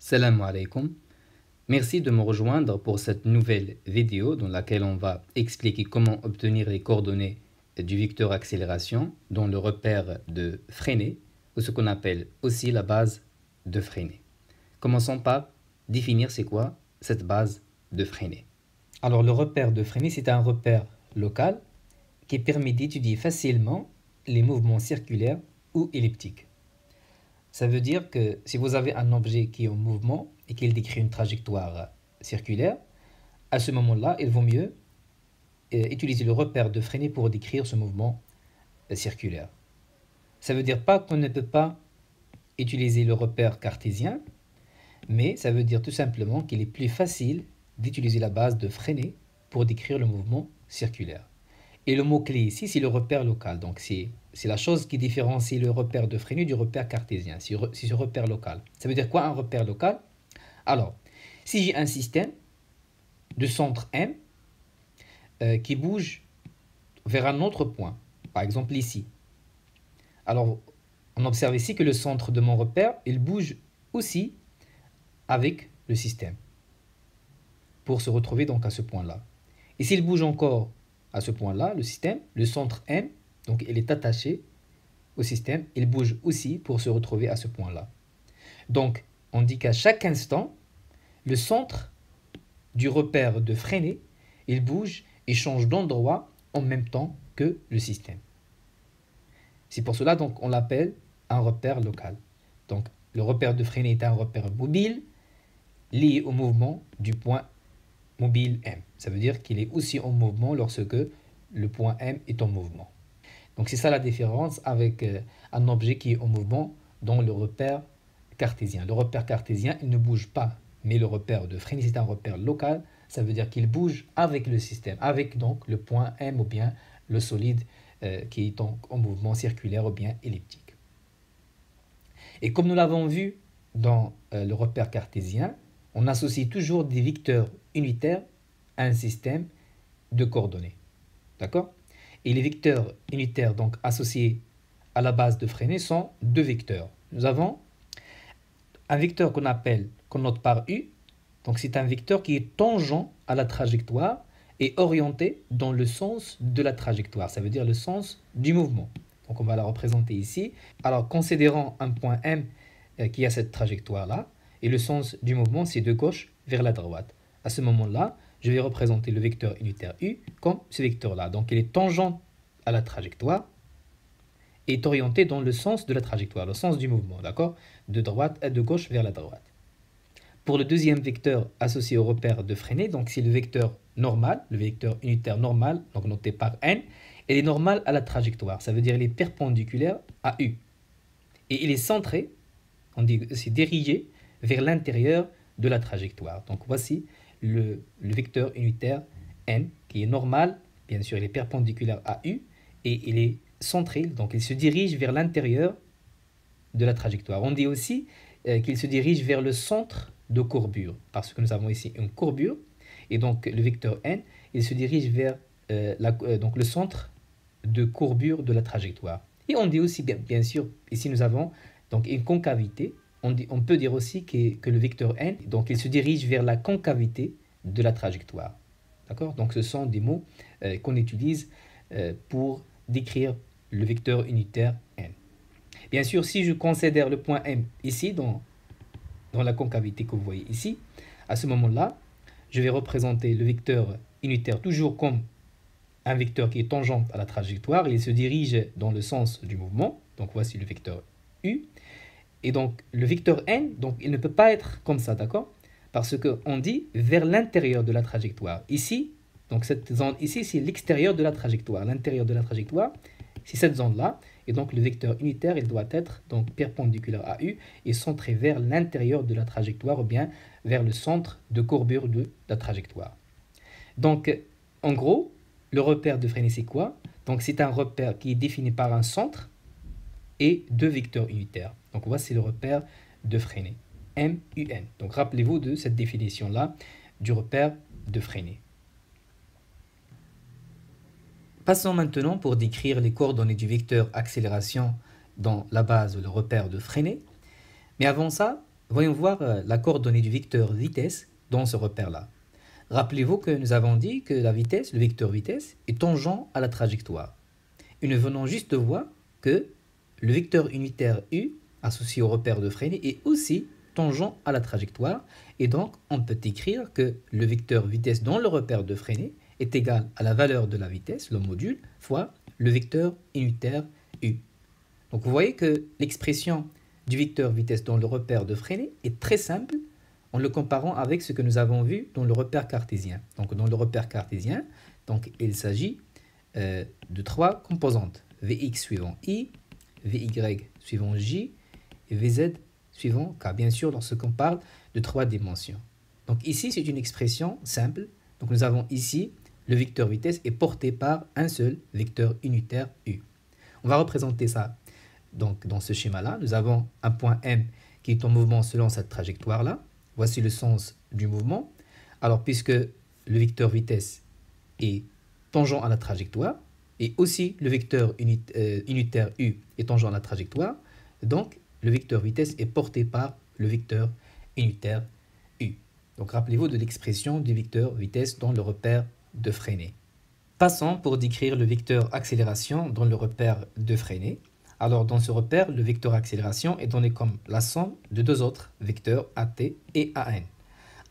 Salam alaikum. Merci de me rejoindre pour cette nouvelle vidéo dans laquelle on va expliquer comment obtenir les coordonnées du vecteur accélération dans le repère de Freinet, ou ce qu'on appelle aussi la base de Freinet. Commençons par définir c'est quoi cette base de Freinet. Alors le repère de Freinet, c'est un repère local qui permet d'étudier facilement les mouvements circulaires ou elliptiques. Ça veut dire que si vous avez un objet qui est en mouvement et qu'il décrit une trajectoire circulaire, à ce moment-là, il vaut mieux utiliser le repère de Freinet pour décrire ce mouvement circulaire. Ça veut dire pas qu'on ne peut pas utiliser le repère cartésien, mais ça veut dire tout simplement qu'il est plus facile d'utiliser la base de Freinet pour décrire le mouvement circulaire. Et le mot-clé ici, c'est le repère local. Donc, c'est la chose qui différencie le repère de Freinet du repère cartésien. C'est ce repère local. Ça veut dire quoi un repère local? Alors, si j'ai un système de centre M qui bouge vers un autre point, par exemple ici. Alors, on observe ici que le centre de mon repère, il bouge aussi avec le système pour se retrouver donc à ce point-là. Et s'il bouge encore à ce point-là, le système, le centre M, donc il est attaché au système, il bouge aussi pour se retrouver à ce point-là. Donc, on dit qu'à chaque instant, le centre du repère de Freinet, il bouge et change d'endroit en même temps que le système. C'est pour cela donc on l'appelle un repère local. Donc, le repère de Freinet est un repère mobile lié au mouvement du point mobile M. Ça veut dire qu'il est aussi en mouvement lorsque le point M est en mouvement. Donc c'est ça la différence avec un objet qui est en mouvement dans le repère cartésien. Le repère cartésien, il ne bouge pas, mais le repère de Freinet, c'est un repère local. Ça veut dire qu'il bouge avec le système, avec donc le point M ou bien le solide qui est donc en mouvement circulaire ou bien elliptique. Et comme nous l'avons vu dans le repère cartésien, on associe toujours des vecteurs unitaires à un système de coordonnées. D'accord? Et les vecteurs unitaires donc associés à la base de Freinet sont deux vecteurs. Nous avons un vecteur qu'on note par U. Donc c'est un vecteur qui est tangent à la trajectoire et orienté dans le sens de la trajectoire. Ça veut dire le sens du mouvement. Donc on va la représenter ici. Alors considérons un point M qui a cette trajectoire-là. Et le sens du mouvement, c'est de gauche vers la droite. À ce moment-là, je vais représenter le vecteur unitaire U comme ce vecteur-là. Donc, il est tangent à la trajectoire et est orienté dans le sens de la trajectoire, le sens du mouvement, d'accord? De gauche vers la droite. Pour le deuxième vecteur associé au repère de Freinet, donc c'est le vecteur normal, le vecteur unitaire normal, donc noté par N, il est normal à la trajectoire. Ça veut dire qu'il est perpendiculaire à U. Et il est centré, on dit c'est dirigé vers l'intérieur de la trajectoire. Donc voici le vecteur unitaire N qui est normal, bien sûr il est perpendiculaire à U et il est centré, donc il se dirige vers l'intérieur de la trajectoire. On dit aussi qu'il se dirige vers le centre de courbure parce que nous avons ici une courbure et donc le vecteur N il se dirige vers donc le centre de courbure de la trajectoire. Et on dit aussi bien sûr ici nous avons donc une concavité. On peut dire aussi que le vecteur N, donc il se dirige vers la concavité de la trajectoire. D'accord? Donc ce sont des mots qu'on utilise pour décrire le vecteur unitaire N. Bien sûr, si je considère le point M ici, dans la concavité que vous voyez ici, à ce moment-là, je vais représenter le vecteur unitaire toujours comme un vecteur qui est tangent à la trajectoire. Il se dirige dans le sens du mouvement. Donc voici le vecteur U. Et donc, le vecteur N, donc, il ne peut pas être comme ça, d'accord? Parce qu'on dit vers l'intérieur de la trajectoire. Ici, donc cette zone ici, c'est l'extérieur de la trajectoire. L'intérieur de la trajectoire, c'est cette zone-là. Et donc, le vecteur unitaire, il doit être donc perpendiculaire à U et centré vers l'intérieur de la trajectoire ou bien vers le centre de courbure de la trajectoire. Donc, en gros, le repère de Freinet, c'est quoi? Donc, c'est un repère qui est défini par un centre et deux vecteurs unitaires. Donc voici le repère de Freinet, MUN. Donc rappelez-vous de cette définition-là du repère de Freinet. Passons maintenant pour décrire les coordonnées du vecteur accélération dans la base ou le repère de Freinet. Mais avant ça, Voyons voir la coordonnée du vecteur vitesse dans ce repère-là. Rappelez-vous que nous avons dit que la vitesse, le vecteur vitesse, est tangent à la trajectoire. Et nous venons juste de voir que le vecteur unitaire u, associé au repère de freinée, est aussi tangent à la trajectoire. Et donc, on peut écrire que le vecteur vitesse dans le repère de freinée est égal à la valeur de la vitesse, le module, fois le vecteur unitaire u. Donc, vous voyez que l'expression du vecteur vitesse dans le repère de freinée est très simple en le comparant avec ce que nous avons vu dans le repère cartésien. Donc, dans le repère cartésien, donc, il s'agit de trois composantes. Vx suivant i, Vy suivant j et Vz suivant k. Bien sûr, lorsqu'on parle de trois dimensions. Donc, ici, c'est une expression simple. Donc, nous avons ici le vecteur vitesse est porté par un seul vecteur unitaire u. On va représenter ça. Donc, dans ce schéma-là, nous avons un point M qui est en mouvement selon cette trajectoire-là. Voici le sens du mouvement. Alors, puisque le vecteur vitesse est tangent à la trajectoire, et aussi le vecteur unitaire u est tangent à la trajectoire, donc le vecteur vitesse est porté par le vecteur unitaire u. Donc, rappelez-vous de l'expression du vecteur vitesse dans le repère de freinée. Passons pour décrire le vecteur accélération dans le repère de freinée. Alors, dans ce repère, le vecteur accélération est donné comme la somme de deux autres vecteurs AT et AN.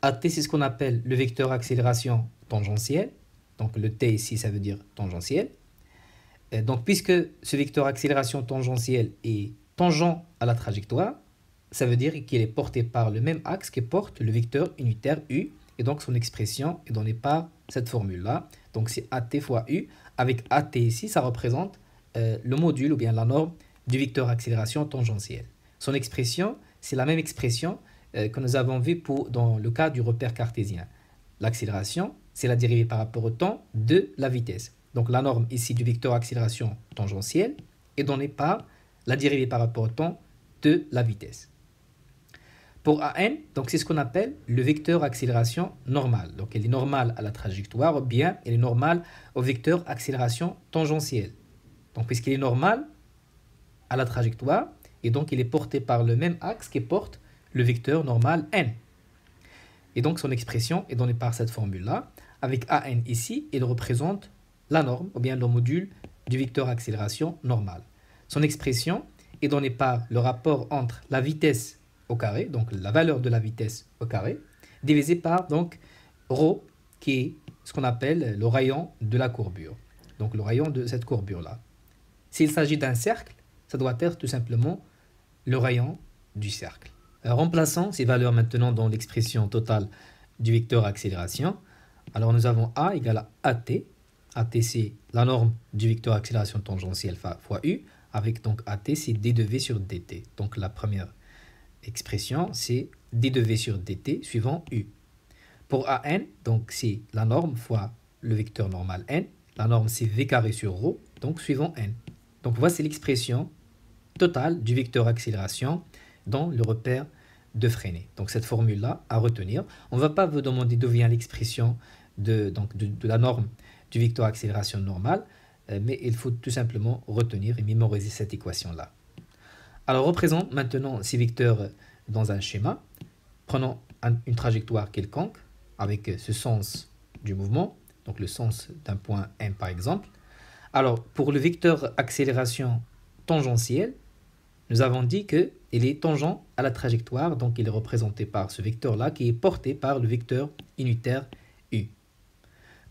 AT, c'est ce qu'on appelle le vecteur accélération tangentiel. Donc, le T ici, ça veut dire tangentiel. Et donc, puisque ce vecteur accélération tangentiel est tangent à la trajectoire, ça veut dire qu'il est porté par le même axe que porte le vecteur unitaire U. Et donc, son expression est donnée par cette formule-là. Donc, c'est AT fois U. Avec AT ici, ça représente le module ou bien la norme du vecteur accélération tangentiel. Son expression, c'est la même expression que nous avons vue dans le cas du repère cartésien. L'accélération, c'est la dérivée par rapport au temps de la vitesse. Donc la norme ici du vecteur accélération tangentiel est donnée par la dérivée par rapport au temps de la vitesse. Pour AN, donc c'est ce qu'on appelle le vecteur accélération normale. Donc elle est normale à la trajectoire ou bien elle est normale au vecteur accélération tangentiel. Donc, puisqu'il est normal à la trajectoire, et donc il est porté par le même axe qui porte le vecteur normal n. Et donc, son expression est donnée par cette formule-là. Avec AN ici, il représente la norme, ou bien le module du vecteur accélération normale. Son expression est donnée par le rapport entre la vitesse au carré, donc la valeur de la vitesse au carré, divisé par donc ρ, qui est ce qu'on appelle le rayon de la courbure. Donc, le rayon de cette courbure-là. S'il s'agit d'un cercle, ça doit être tout simplement le rayon du cercle. Remplaçons ces valeurs maintenant dans l'expression totale du vecteur accélération. Alors nous avons A égale à AT. AT, c'est la norme du vecteur accélération tangentielle fois U. Avec donc AT, c'est d de V sur dt. Donc la première expression, c'est d de V sur dt suivant U. Pour AN, donc c'est la norme fois le vecteur normal n. La norme, c'est V carré sur ρ, donc suivant n. Donc voici l'expression totale du vecteur accélération dans le repère de freinée. Donc cette formule-là à retenir. On ne va pas vous demander d'où vient l'expression de la norme du vecteur accélération normale, mais il faut tout simplement retenir et mémoriser cette équation-là. Alors représente maintenant ces vecteurs dans un schéma. Prenons une trajectoire quelconque avec ce sens du mouvement, donc le sens d'un point M par exemple. Alors, pour le vecteur accélération tangentielle, nous avons dit qu'il est tangent à la trajectoire, donc il est représenté par ce vecteur-là qui est porté par le vecteur unitaire U.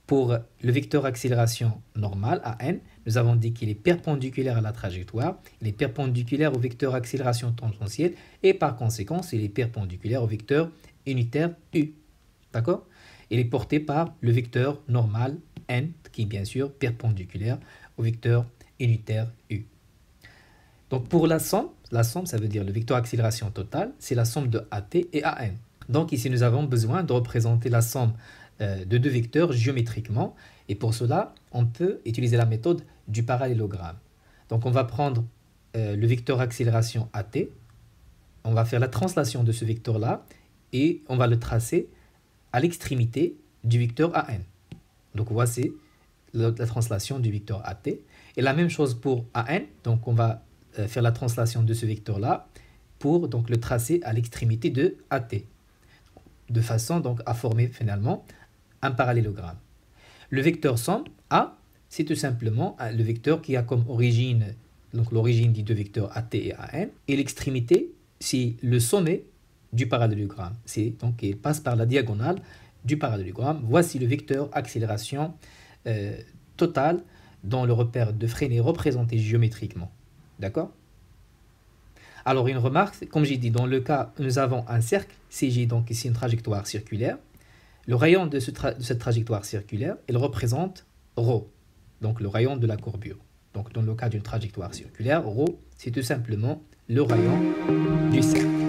Pour le vecteur accélération normale, AN, nous avons dit qu'il est perpendiculaire à la trajectoire, il est perpendiculaire au vecteur accélération tangentielle et par conséquent, il est perpendiculaire au vecteur unitaire U. D'accord? Il est porté par le vecteur normal n, qui est bien sûr perpendiculaire au vecteur unitaire u. Donc pour la somme, ça veut dire le vecteur accélération totale, c'est la somme de AT et AN. Donc ici, nous avons besoin de représenter la somme de deux vecteurs géométriquement. Et pour cela, on peut utiliser la méthode du parallélogramme. Donc on va prendre le vecteur accélération AT, on va faire la translation de ce vecteur-là et on va le tracer à l'extrémité du vecteur AN. Donc voici la translation du vecteur AT. Et la même chose pour AN. Donc on va faire la translation de ce vecteur-là pour donc le tracer à l'extrémité de AT, de façon donc à former finalement un parallélogramme. Le vecteur somme A, c'est tout simplement le vecteur qui a comme origine, donc l'origine des deux vecteurs AT et AN, et l'extrémité, c'est le sommet du parallélogramme. C'est donc il passe par la diagonale du parallélogramme. Voici le vecteur accélération totale dont le repère de Fresnel est représenté géométriquement. D'accord? Alors une remarque, comme j'ai dit, dans le cas où nous avons un cercle, CG, donc ici une trajectoire circulaire, le rayon de cette trajectoire circulaire, il représente ρ, donc le rayon de la courbure. Donc dans le cas d'une trajectoire circulaire, ρ, c'est tout simplement le rayon du cercle.